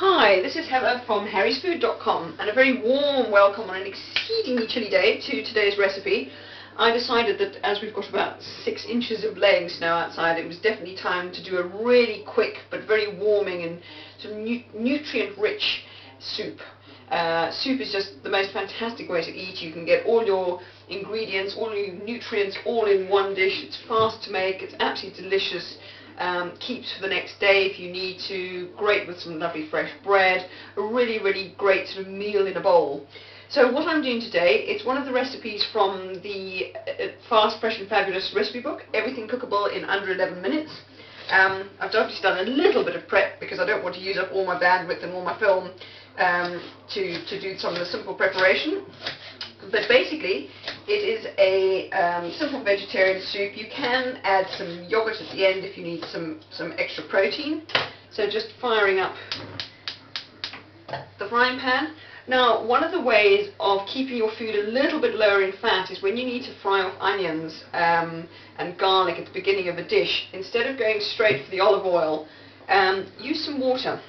Hi, this is Heather from harriesfood.com, and a very warm welcome on an exceedingly chilly day to today's recipe. I decided that as we've got about 6 inches of laying snow outside, it was definitely time to do a really quick but very warming and sort of nutrient-rich soup. Soup is just the most fantastic way to eat. You can get all your ingredients, all your nutrients all in one dish. It's fast to make, it's absolutely delicious. Keeps for the next day if you need to, great with some lovely fresh bread, a really great sort of meal in a bowl. So what I'm doing today, it's one of the recipes from the Fast, Fresh and Fabulous recipe book, Everything Cookable in Under 11 Minutes. I've obviously done a little bit of prep because I don't want to use up all my bandwidth and all my film to do some of the simple preparation. But basically, it is a simple vegetarian soup. You can add some yogurt at the end if you need some extra protein. So just firing up the frying pan. Now, one of the ways of keeping your food a little bit lower in fat is when you need to fry off onions and garlic at the beginning of a dish. Instead of going straight for the olive oil, use some water.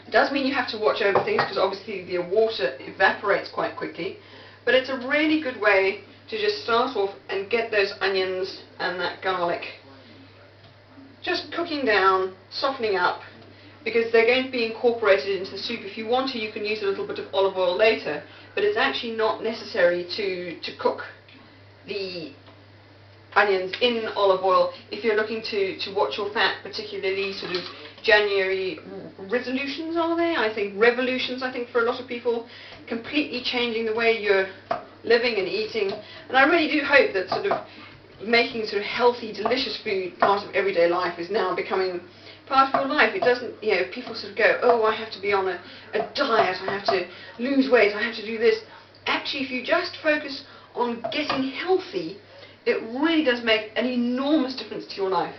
It does mean you have to watch over things because obviously the water evaporates quite quickly. But it's a really good way to just start off and get those onions and that garlic just cooking down, softening up, because they're going to be incorporated into the soup. If you want to, you can use a little bit of olive oil later, but it's actually not necessary to cook the onions in olive oil if you're looking to watch your fat, particularly sort of January resolutions, are they? I think revolutions, I think, for a lot of people, completely changing the way you're living and eating. And I really do hope that sort of making sort of healthy, delicious food part of everyday life is now becoming part of your life. It doesn't, you know, people sort of go, oh, I have to be on a diet, I have to lose weight, I have to do this. Actually, if you just focus on getting healthy, it really does make an enormous difference to your life.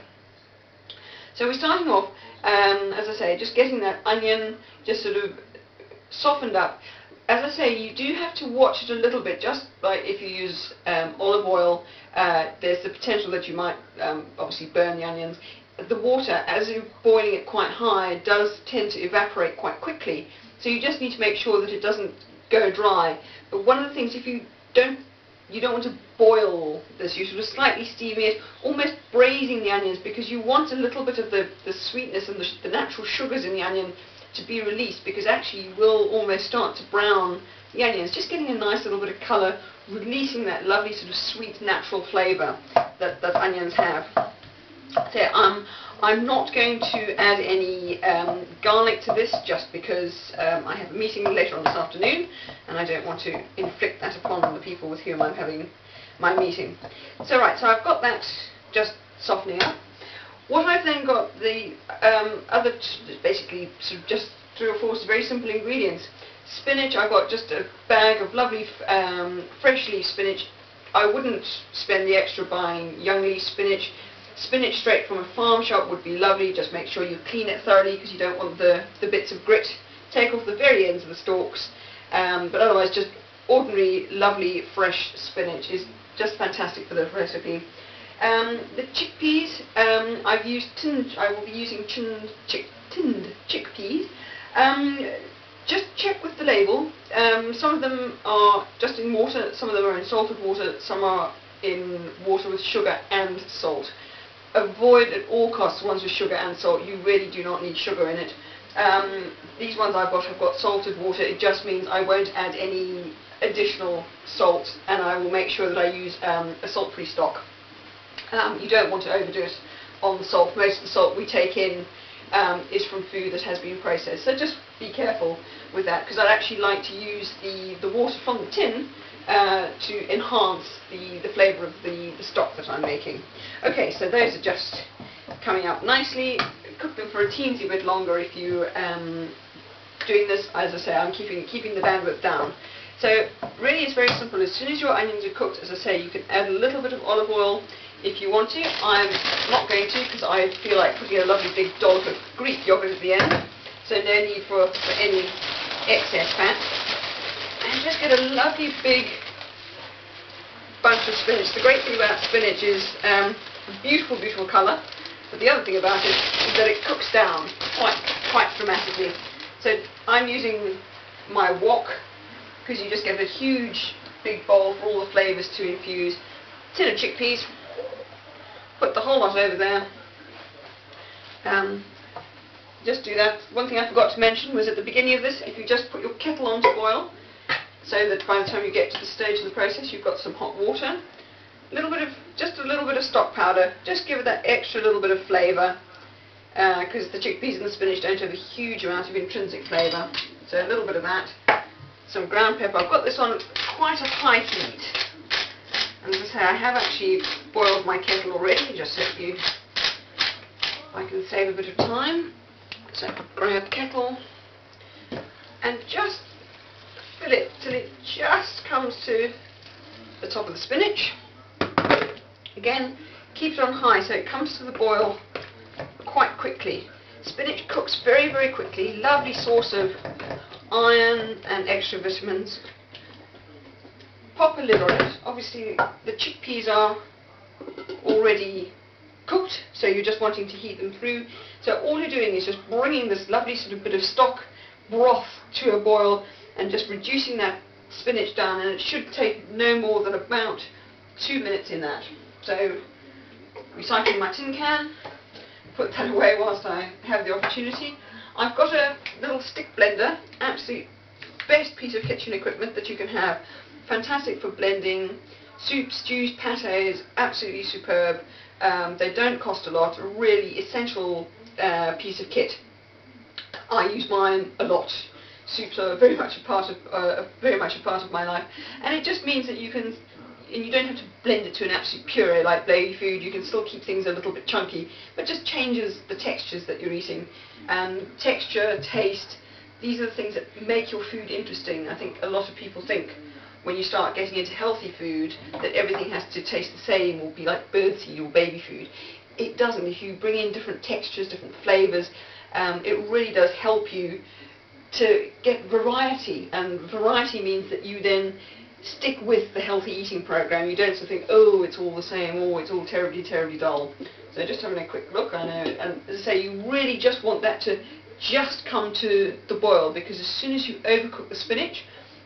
So we're starting off, as I say, just getting that onion just sort of softened up. As I say, you do have to watch it a little bit, just like if you use olive oil, there's the potential that you might obviously burn the onions. The water, as you're boiling it quite high, does tend to evaporate quite quickly, so you just need to make sure that it doesn't go dry. But one of the things, if you don't want to boil this, you sort of slightly steam it, almost braising the onions, because you want a little bit of the sweetness and the natural sugars in the onion to be released, because actually you will almost start to brown the onions, just getting a nice little bit of colour, releasing that lovely sort of sweet natural flavour that onions have. So I'm not going to add any garlic to this, just because I have a meeting later on this afternoon and I don't want to inflict that upon the people with whom I'm having my meeting. So right, so I've got that just softening up. What I've then got, the other, basically sort of just 3 or 4 very simple ingredients. Spinach, I've got just a bag of lovely fresh leaf spinach. I wouldn't spend the extra buying young leaf spinach. Spinach straight from a farm shop would be lovely. Just make sure you clean it thoroughly, because you don't want the bits of grit. Take off the very ends of the stalks. But otherwise, just ordinary, lovely, fresh spinach is just fantastic for the recipe. The chickpeas, I will be using tinned chickpeas. Just check with the label. Some of them are just in water, some of them are in salted water, some are in water with sugar and salt. Avoid at all costs ones with sugar and salt. You really do not need sugar in it. These ones I've got salted water. It just means I won't add any additional salt, and I will make sure that I use a salt-free stock. You don't want to overdo it on the salt. Most of the salt we take in is from food that has been processed. So just be careful with that, because I'd actually like to use the water from the tin to enhance the flavour of the stock that I'm making. Okay, so those are just coming up nicely. Cook them for a teensy bit longer if you're doing this. As I say, I'm keeping the bandwidth down. So really it's very simple. As soon as your onions are cooked, as I say, you can add a little bit of olive oil if you want to. I'm not going to, because I feel like putting a lovely big dollop of Greek yogurt at the end, so no need for any excess fat. And just get a lovely big bunch of spinach. The great thing about spinach is beautiful colour, but the other thing about it is that it cooks down quite dramatically. So I'm using my wok, because you just get a huge big bowl for all the flavours to infuse. Tin of chickpeas, put the whole lot over there. Just do that. One thing I forgot to mention was at the beginning of this, if you just put your kettle on to boil, so that by the time you get to the stage of the process you've got some hot water, just a little bit of stock powder, just give it that extra little bit of flavour, because the chickpeas and the spinach don't have a huge amount of intrinsic flavour. So a little bit of that, some ground pepper. I've got this on quite a high heat, and as I say, I have actually boiled my kettle already, just so that I can save a bit of time. So grab the kettle and just fill it till it just comes to the top of the spinach. Again, keep it on high so it comes to the boil quite quickly. Spinach cooks very, very quickly. Lovely source of iron and extra vitamins. Pop a lid on it. Obviously the chickpeas are already cooked, so you're just wanting to heat them through. So all you're doing is just bringing this lovely sort of bit of stock broth to a boil and just reducing that spinach down, and it should take no more than about 2 minutes in that. So recycling my tin can, put that away whilst I have the opportunity. I've got a little stick blender, absolute best piece of kitchen equipment that you can have. Fantastic for blending soups, stews, pâtés, absolutely superb. They don't cost a lot, a really essential piece of kit. I use mine a lot. Soups are very much a part of my life, and it just means that you can, and you don't have to blend it to an absolute puree like baby food. You can still keep things a little bit chunky, but just changes the textures that you're eating. Texture, taste, these are the things that make your food interesting. I think a lot of people think when you start getting into healthy food that everything has to taste the same or be like birdseed or baby food. It doesn't. If you bring in different textures, different flavours, it really does help you to get variety, and variety means that you then stick with the healthy eating program. You don't sort of think, oh, it's all the same, or it's all terribly, terribly dull. So just having a quick look, I know, and as I say, you really just want that to just come to the boil, because as soon as you overcook the spinach,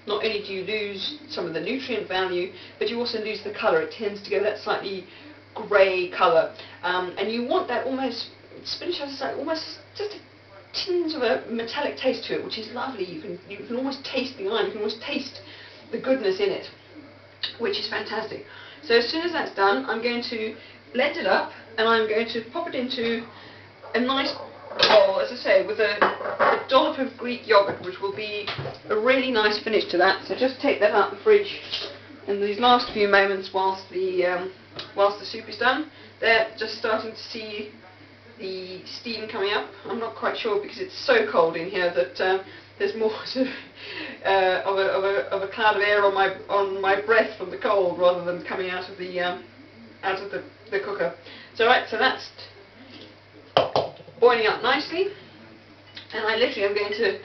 not only do you lose some of the nutrient value, but you also lose the colour. It tends to go that slightly grey colour, and you want that almost, spinach has almost just a tinge of a metallic taste to it, which is lovely. You can almost taste the iron, you can almost taste the goodness in it, which is fantastic. So as soon as that's done, I'm going to blend it up, and I'm going to pop it into a nice bowl, as I say, with a dollop of Greek yogurt, which will be a really nice finish to that. So just take that out of the fridge in these last few moments whilst the soup is done. They're just starting to see the steam coming up. I'm not quite sure because it's so cold in here that there's more sort of a cloud of air on my breath from the cold rather than coming out of the cooker. So right, so that's boiling up nicely, and I literally am going to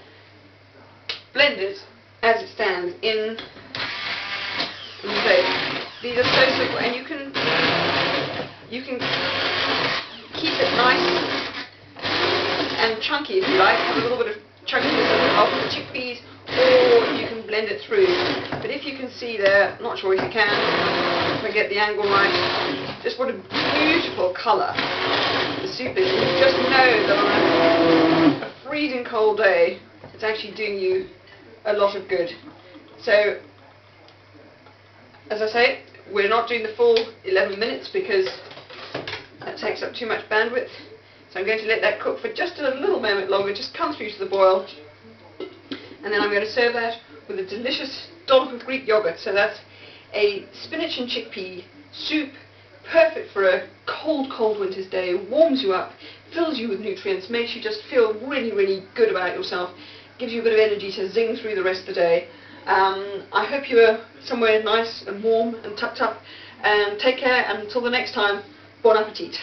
blend it as it stands in the plate. These are so simple, and you can keep it nice and chunky if you like, have a little bit of chunkiness of the chickpeas, or you can blend it through. But if you can see there, not sure if you can, if I get the angle right, just what a beautiful colour the soup is. You just know that on a freezing cold day, it's actually doing you a lot of good. So, as I say, we're not doing the full 11 minutes because that takes up too much bandwidth. So I'm going to let that cook for just a little moment longer, just come through to the boil, and then I'm going to serve that with a delicious dollop of Greek yogurt. So that's a spinach and chickpea soup, perfect for a cold, cold winter's day. Warms you up, fills you with nutrients, makes you just feel really, really good about yourself, gives you a bit of energy to zing through the rest of the day. I hope you are somewhere nice and warm and tucked up, and take care, and until the next time, bon appetit.